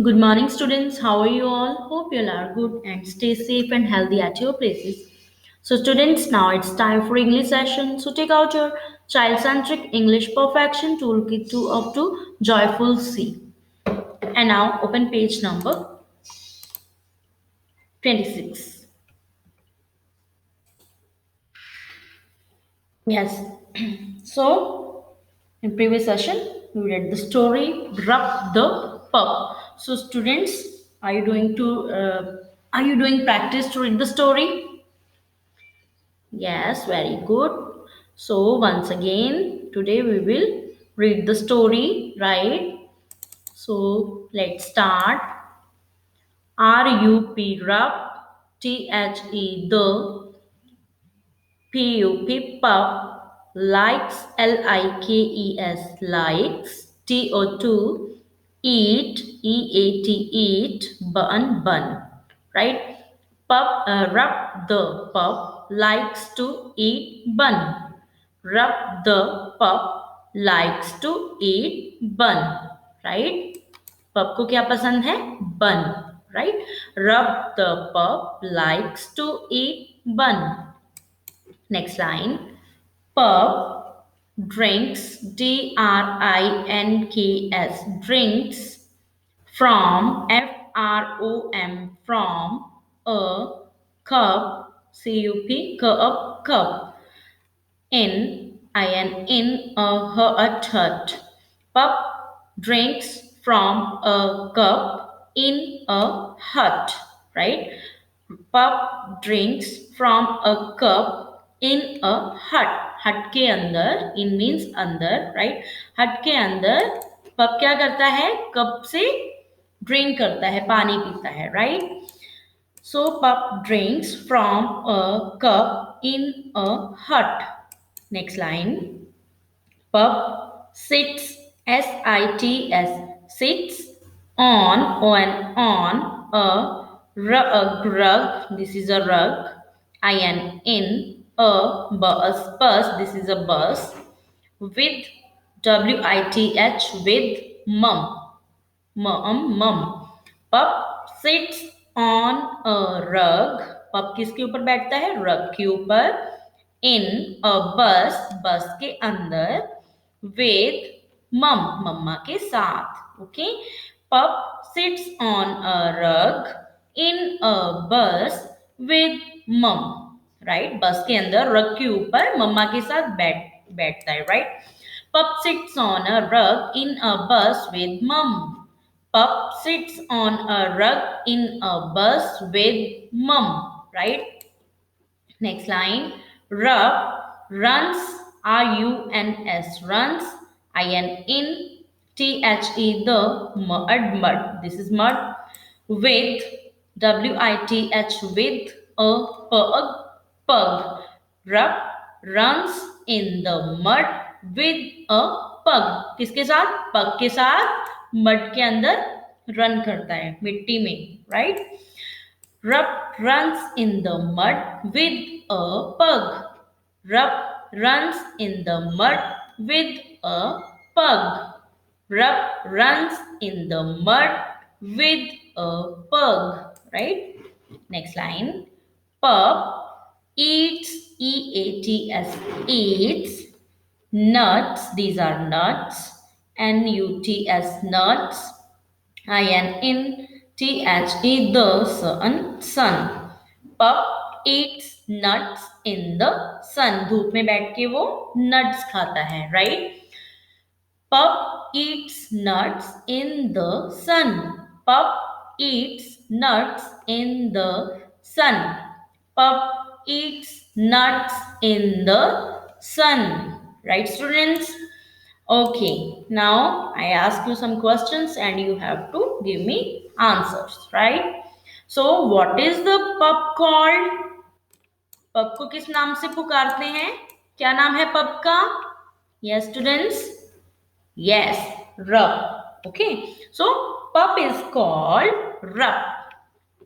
Good morning, students. How are you all? Hope you all are good and stay safe and healthy at your places. So, students, now it's time for English session. So, take out your child-centric English perfection toolkit to up to Joyful C. And now, open page number 26. Yes. So, in previous session, we read the story "Rub the Pup." So, students, are you doing practice to read the story? Yes, very good. So, once again, today we will read the story, right? So, let's start. RUP rub, THE the, PUP pup, likes LIKES likes, TO2 eat, EAT eat, bun bun, right? Rub the pup likes to eat bun. Rub the pup likes to eat bun, right? पप को क्या पसंद है बन right रब the पप likes to eat बन next line पप drinks DRINKS drinks from FROM from a cup in a hut. Pup drinks from a cup in a hut, right? Pup drinks from a cup in a hut. हट के अंदर इन means अंदर right हट के अंदर पप क्या करता है कप से ड्रिंक करता है पानी पीता है राइट सो पप ड्रिंक्स फ्रॉम अ कप इन अ हट next line Pup sits sits on rug. This is a rug. In a bus. This is a bus with with mum. Pup sits on a rug. Pup किसके ऊपर बैठता है रग के ऊपर इन अ बस के अंदर with मम्मा के साथ ओके पप सिट्स ऑन अ रग इन अ बस with मम राइट बस के अंदर रग के ऊपर मम्मा के साथ बैठता है राइट पप सिट्स ऑन अ रग इन अ बस with मम Pup sits on a rug in a bus with mum, right? Next line. Rub runs runs in the mud. This is mud with with a pug. Rub runs in the mud with a pug. किसके साथ पग के साथ mud के अंदर run करता है मिट्टी में right Rub runs in the mud with a pug. Rub runs in the mud with a pug. Rub runs in the mud with a pug. Right? Next line. Pup eats, EATS, eats nuts. These are nuts. NUTS, nuts. INTHE the sun pup eats nuts in the sun धूप में बैठ के वो nuts खाता है right pup eats nuts in the sun pup eats nuts in the sun pup eats nuts in the sun right students Okay, now I ask you some questions and you have to give me answers, right? So, what is the pup called? Pup को किस नाम से पुकारते हैं? क्या नाम है pup का? Yes, students. Yes, Rub. Okay, so pup is called Rub.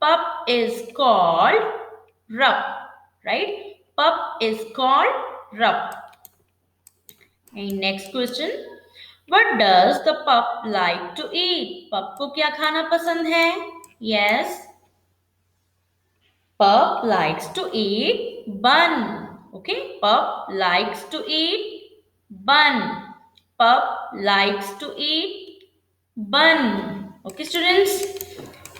Pup is called Rub, right? Pup is called Rub. And next question. What does the pup like to eat? Pup को क्या खाना पसंद है? Yes, pup likes to eat bun. Okay, pup likes to eat bun. Pup likes to eat bun. Okay, students.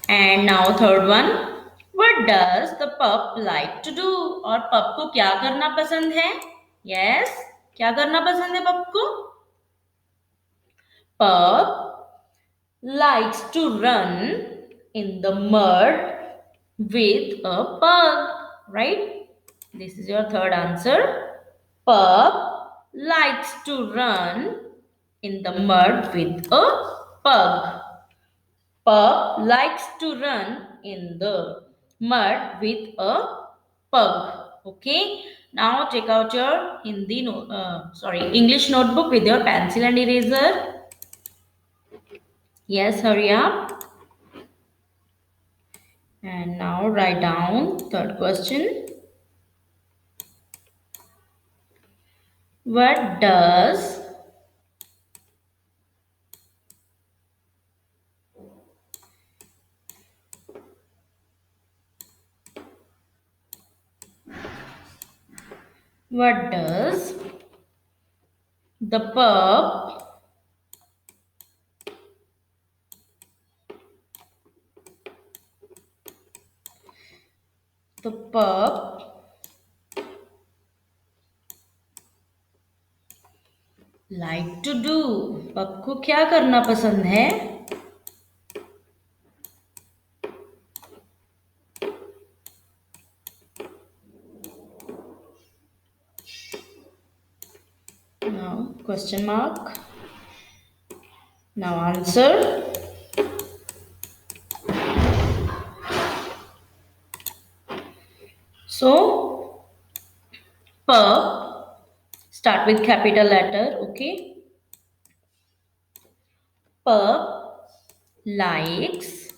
And now third one. What does the pup like to do? और pup को क्या करना पसंद है? Yes, क्या करना पसंद है pup को? Pup likes to run in the mud with a pug, right? This is your third answer. Pup likes to run in the mud with a pug. Pup likes to run in the mud with a pug. Okay. Now take out your English notebook with your pencil and eraser. Yes, hurry up. And now write down third question. What does what does the pup like to do? pup को क्या करना पसंद है? Now question mark. Now answer. So pup start with capital letter. Okay. Pup likes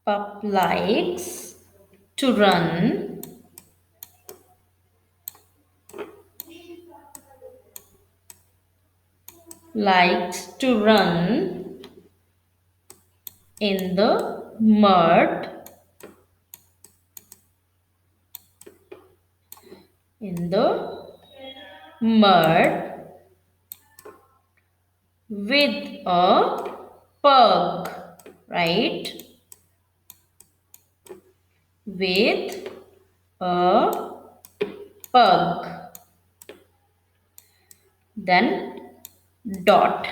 pup likes to run likes to run in the mud in the mud with a pug, right? With a pug. Then dot.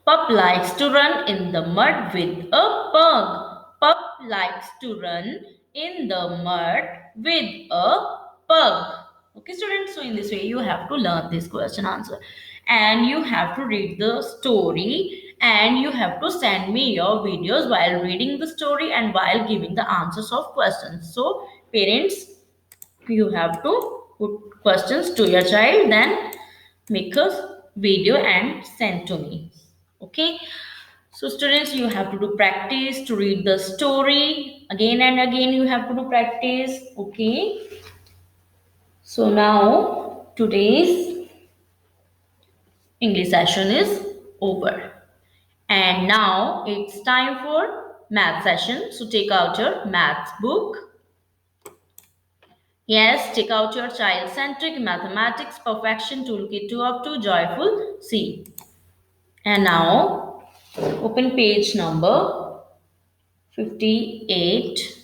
Pup likes to run in the mud with a pug. Pup likes to run in the mud with a pug. Okay, students. So in this way, you have to learn this question answer, and you have to read the story, and you have to send me your videos while reading the story and while giving the answers of questions. So parents, you have to put questions to your child, then make a video and send to me. Okay, so students, you have to do practice to read the story again and again. You have to do practice. Okay, so now today's English session is over, and now it's time for math session. So take out your maths book. Yes, take out your child-centric mathematics perfection toolkit 2 of 2 joyful C. And now open page number 58.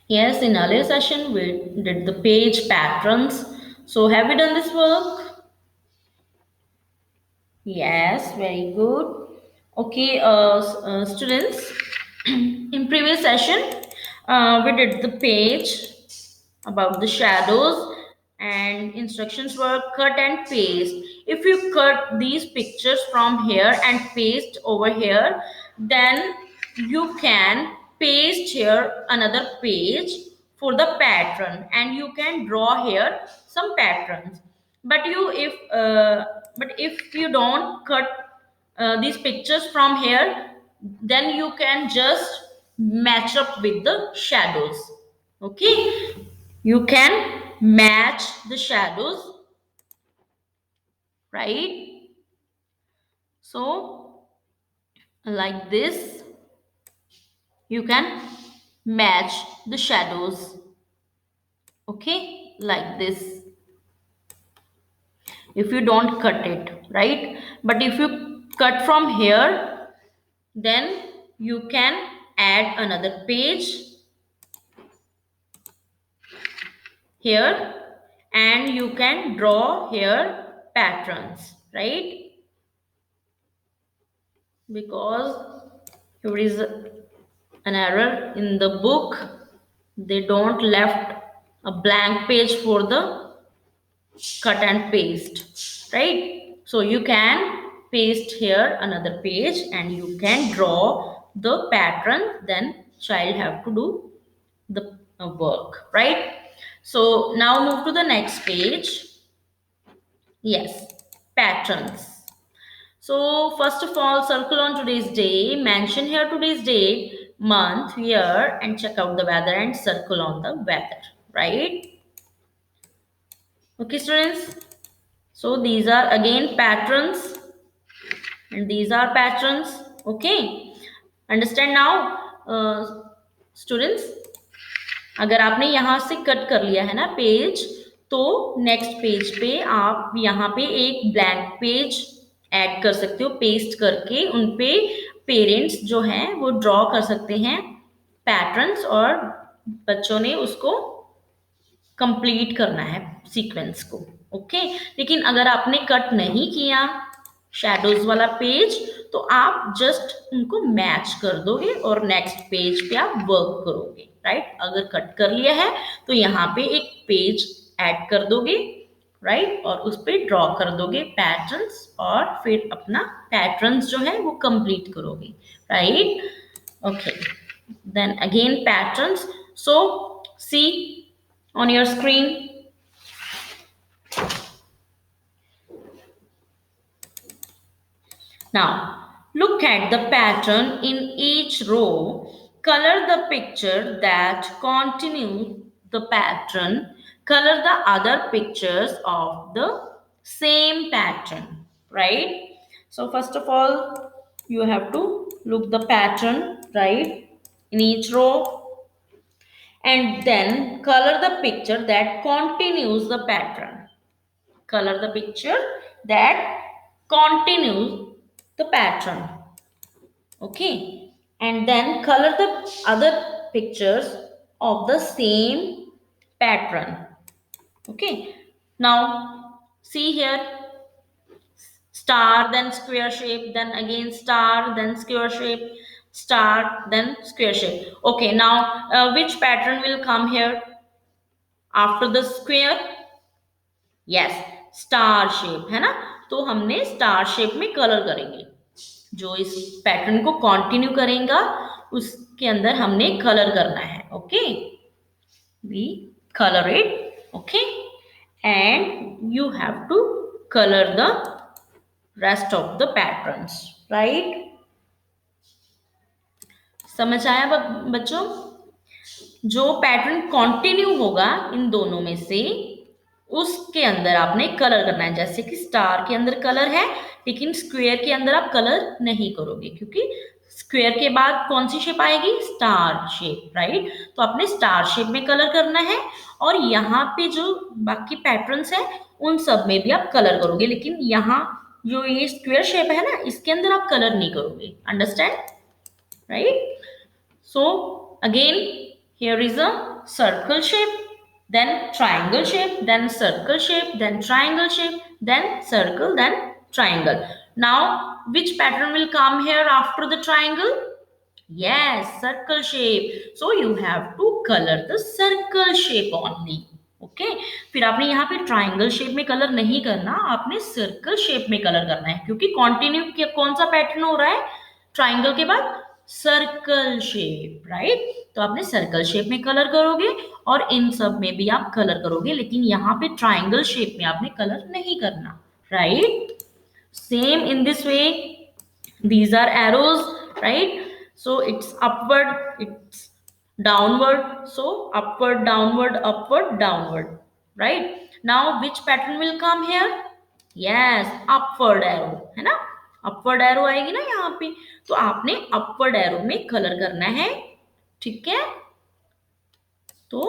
Yes, in earlier session we did the page patterns. So have you done this work? Yes, very good. Okay, students, in previous session, we did the page about the shadows and instructions were cut and paste. If you cut these pictures from here and paste over here, then you can paste here another page for the pattern and you can draw here some patterns. But if you don't cut these pictures from here, then you can just match up with the shadows. Okay, you can match the shadows, right? So like this, you can match the shadows. Okay, like this, if you don't cut it, right? But if you cut from here, then you can add another page here, and you can draw here patterns, right? Because here is an error in the book, they don't left a blank page for the cut and paste, right? So you can paste here another page and you can draw the pattern, then child have to do the work, right? So now move to the next page. Yes, patterns. So first of all, circle on today's day, mention here today's date, month, year, and check out the weather and circle on the weather, right? Okay, students. So these are again patterns and these are patterns. Okay, understand now, students? अगर आपने यहाँ से cut कर लिया है ना page, तो next page पे आप यहाँ पे एक ब्लैंक पेज ऐड कर सकते हो, पेस्ट करके उन पे पेरेंट्स जो हैं वो ड्रॉ कर सकते हैं पैटर्न्स, और बच्चों ने उसको कंप्लीट करना है सीक्वेंस को। ओके, लेकिन अगर आपने कट नहीं किया शैडोज वाला पेज, तो आप जस्ट उनको मैच कर दोगे और नेक्स्ट पेज पे आप वर्क करोगे, राइट? अगर कट कर लिया है तो यहाँ पे एक पेज ऐड कर दोगे, राइट? और उस पे ड्रॉ कर दोगे पैटर्न्स, और फिर अपना पैटर्न्स जो है वो कंप्लीट करोगे, right? Okay, then again patterns. So see on your screen. Now look at the pattern in each row. Color the picture that continues the pattern. Color the other pictures of the same pattern, right? So first of all, you have to look the pattern, right, in each row, and then color the picture that continues the pattern. Color the picture that continues the pattern. Okay, and then color the other pictures of the same pattern. Okay, now see here, star, then square shape, then again star, then square shape, star, then square shape. Okay, now which pattern will come here after the square? Yes, star shape है ना, तो हमने star shape में colour करेंगे, जो इस pattern को continue करेगा उसके अंदर हमने कलर करना है. Okay, we colour it. Okay, and you have to colour the rest of the patterns, right? समझ आया बच्चों? जो पैटर्न कंटिन्यू होगा इन दोनों में से, उसके अंदर आपने कलर करना है. जैसे कि स्टार के अंदर कलर है, लेकिन स्क्वायर के अंदर आप कलर नहीं करोगे, क्योंकि स्क्वायर के बाद कौन सी शेप आएगी? Star shape, right? तो आपने स्टार शेप में कलर करना है, और यहाँ पे जो बाकी पैटर्न्स है उन सब में भी आप कलर करोगे, लेकिन यहाँ जो ये स्क्वायर शेप है ना, इसके अंदर आप कलर नहीं करोगे. Understand, right? So again here is a circle shape, then triangle shape, then circle shape, then triangle shape, then circle, then triangle. Now which pattern will come here after the triangle? Yes, circle shape. So you have to color the circle shape only. Okay, फिर आपने यहाँ पे triangle shape में colour नहीं करना, आपने circle shape में colour करना है, क्योंकि कॉन्टिन्यू कौन सा पैटर्न हो रहा है ट्राइंगल के बाद? Circle shape, right? तो आपने सर्कल शेप में कलर करोगे और इन सब में भी आप कलर करोगे, लेकिन यहाँ पे ट्राइंगल शेप में आपने कलर नहीं करना, right? Same in this way, these are arrows, right? So it's upward, it's downward. So upward, downward, upward, downward. Right? Now which pattern will come here? Yes, upward arrow, है ना? Upward arrow आएगी ना यहाँ पे, तो आपने upward arrow में colour करना है, ठीक है? तो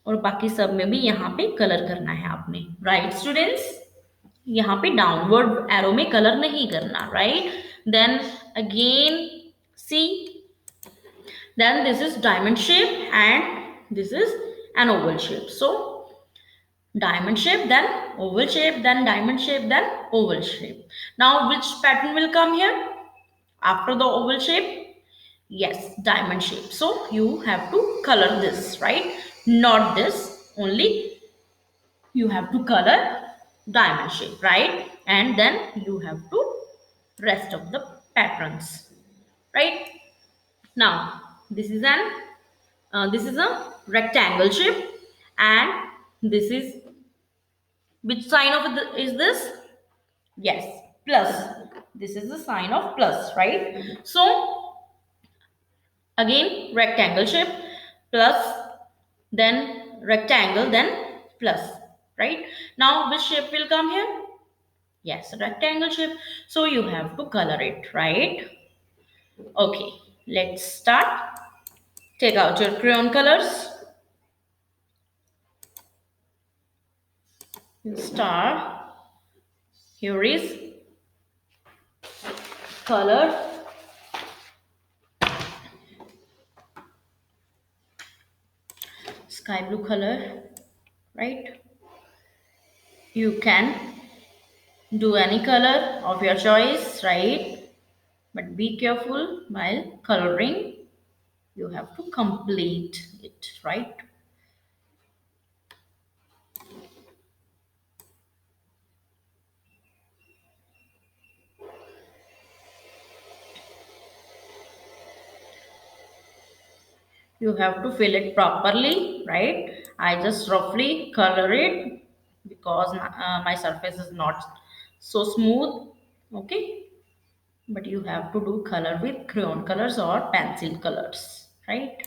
और बाकी सब में भी यहाँ पे कलर करना है आपने, राइट स्टूडेंट्स? यहाँ पे डाउनवर्ड एरो में कलर नहीं करना, right? Then again see, then this is diamond shape and this is an oval shape. So diamond shape, then oval shape, then diamond shape, then oval shape. Now which pattern will come here after the oval shape? Yes, diamond shape. So you have to color this, right? Not this only, you have to color diamond shape, right? And then you have to rest of the patterns, right? Now this is a rectangle shape, and this is, which sign of is this? Yes, plus. This is the sign of plus, right? So again rectangle shape, plus, then rectangle, then plus, right? Now which shape will come here? Yes, rectangle shape. So you have to color it, right? Okay, let's start. Take out your crayon colors. Star. Here is color. Sky blue color, right? You can do any color of your choice, right? But be careful while coloring. You have to complete it, right? You have to fill it properly, right? I just roughly color it because my surface is not so smooth, okay? But you have to do color with crayon colors or pencil colors, right?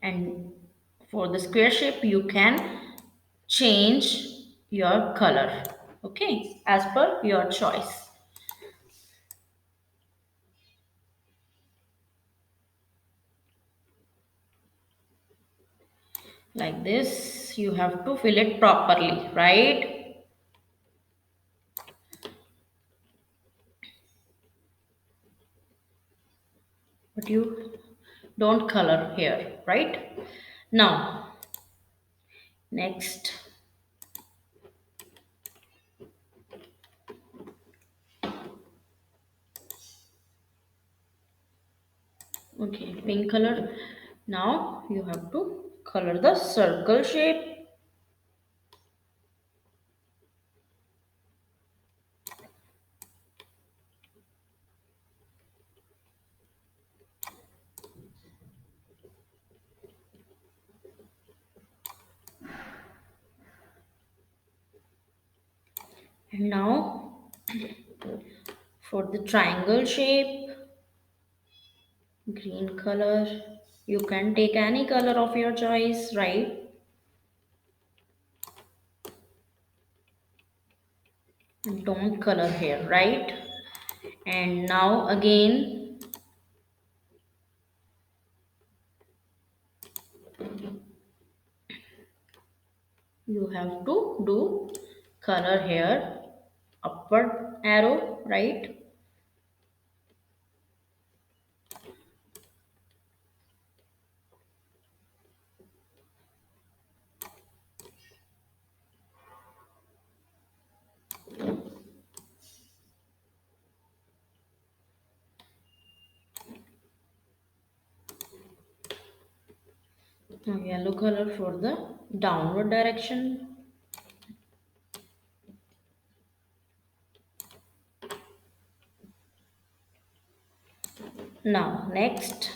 And for the square shape you can change your color, okay, as per your choice. Like this you have to fill it properly, right? But you don't color here, right? Now next, okay, pink color. Now you have to color the circle shape. And now for the triangle shape, green color. You can take any color of your choice, right? Don't color here, right? And now again you have to do color here, upward arrow, right? Now yellow color for the downward direction. Now next,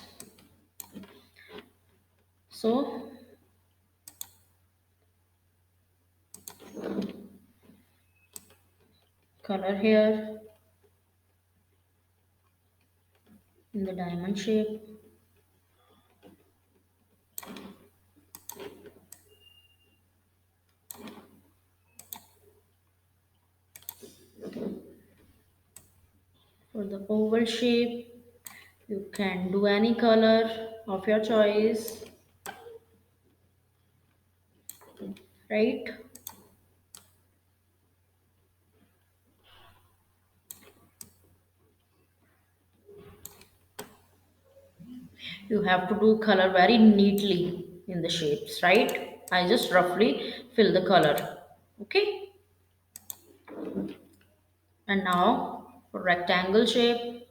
so color here in the diamond shape. For the oval shape, you can do any color of your choice, right? You have to do color very neatly in the shapes, right? I just roughly fill the color. Okay. And now for rectangle shape,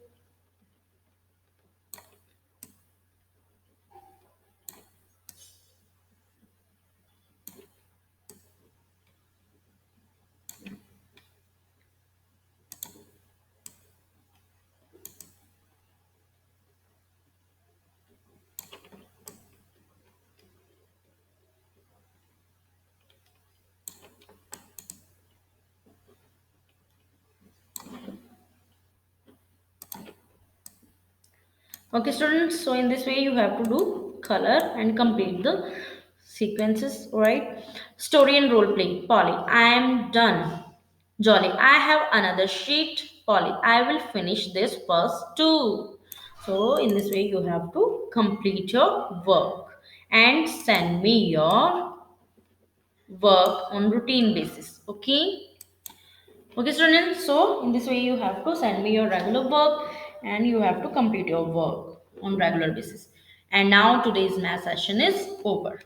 okay, students. So in this way, you have to do color and complete the sequences. All right. Story and role play. Polly, I am done. Jolly, I have another sheet. Polly, I will finish this first too. So in this way, you have to complete your work and send me your work on routine basis. Okay. Okay, students. So in this way, you have to send me your regular work and you have to complete your work on regular basis. And now today's math session is over.